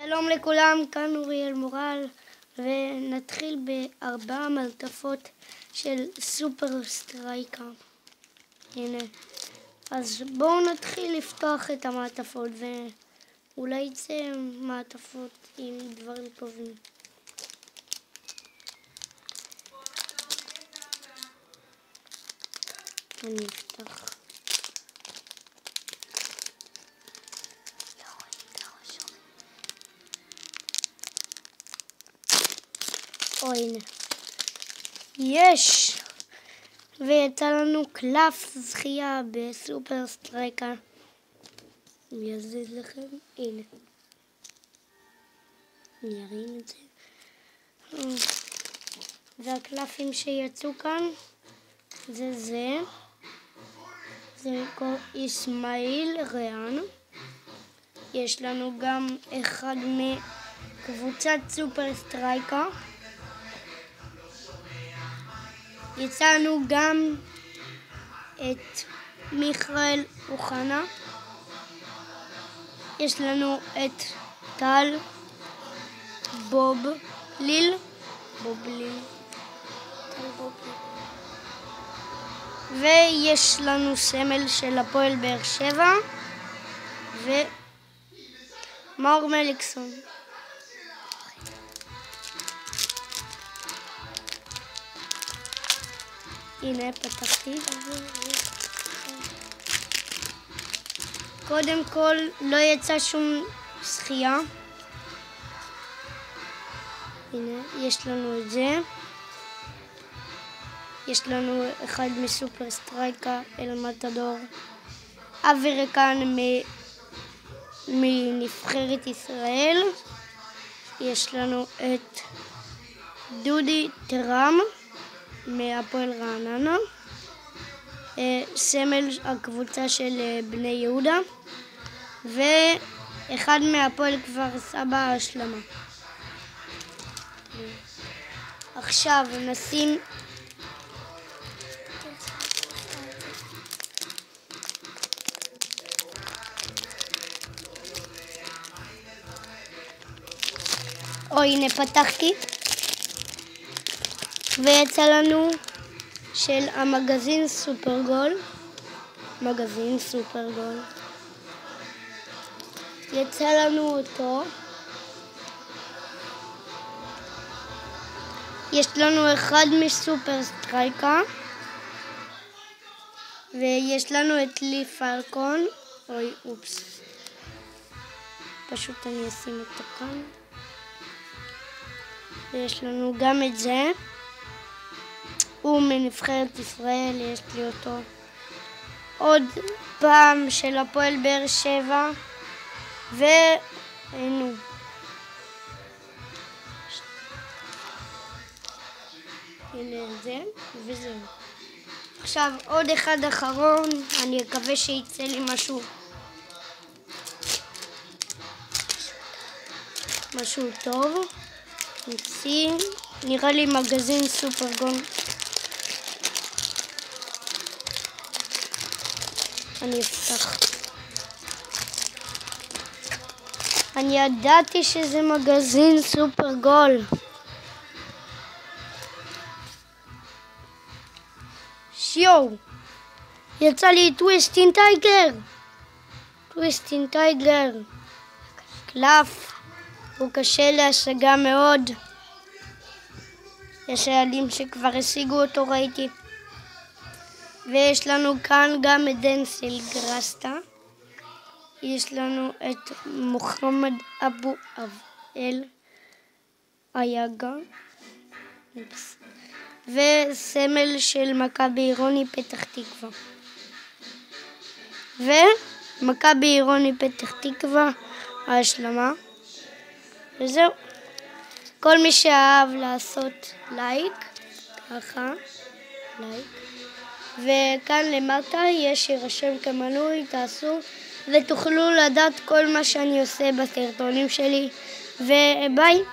שלום לכולם, כאן אוריאל מורל, ונתחיל ב4 מלטפות של סופר סטרייקר. הנה, אז בואו נתחיל לפתוח את המעטפות ואולי יצא מעטפות עם דברים טובים. אני אפתח. הנה. יש! ויצא לנו קלף זכייה בסופר סטרייקר. אני אזיז לכם. הנה. אני ארים את זה. והקלפים שיצאו כאן זה איסמעיל ריאן. יש לנו גם אחד מקבוצת סופר סטרייקר. יצאנו גם את מיכאל אוחנה. יש לנו את טל בוב ליל. ויש לנו סמל של הפועל באר שבע ומאור מליקסון. הנה פתחתי. קודם כל לא יצא שום זכייה. הנה יש לנו את זה. יש לנו אחד מסופר סטרייקר אל מתדור. אבי רקן מנבחרת ישראל. יש לנו את דודי טרם מהפועל רעננה, סמל הקבוצה של בני יהודה, ואחד מהפועל כפר סבא השלמה. עכשיו נשים הנה פתחתי. ויצא לנו של המגזין סופרגול. יצא לנו אותו. יש לנו אחד מסופר סטרייקר. ויש לנו את לי פלקון. פשוט אני אשים אותו כאן. ויש לנו גם את זה. הוא מנבחרת ישראל, יש לי אותו. עוד פעם של הפועל באר שבע. והנה. הנה זה וזה. עכשיו עוד אחד אחרון, אני אקווה שיצא לי משהו טוב. נראה לי מגזין סופרגול. אני אפתח. אני ידעתי שזה מגזין סופרגול. שיו! יצא לי טוויסטינג טייגר. קלף. הוא קשה להשגה מאוד. יש ילדים שכבר השיגו אותו, ראיתי. ויש לנו כאן גם את דנסיל גרסטה. יש לנו את מוחמד אבו אל אייגה. וסמל של מכבי עירוני פתח תקווה. ומכבי עירוני פתח תקווה ההשלמה. וזהו. כל מי שאהב לעשות לייק, ככה, לייק. וכאן למטה יש שירשם כמנוי, תעשו, ותוכלו לדעת כל מה שאני עושה בסרטונים שלי. וביי.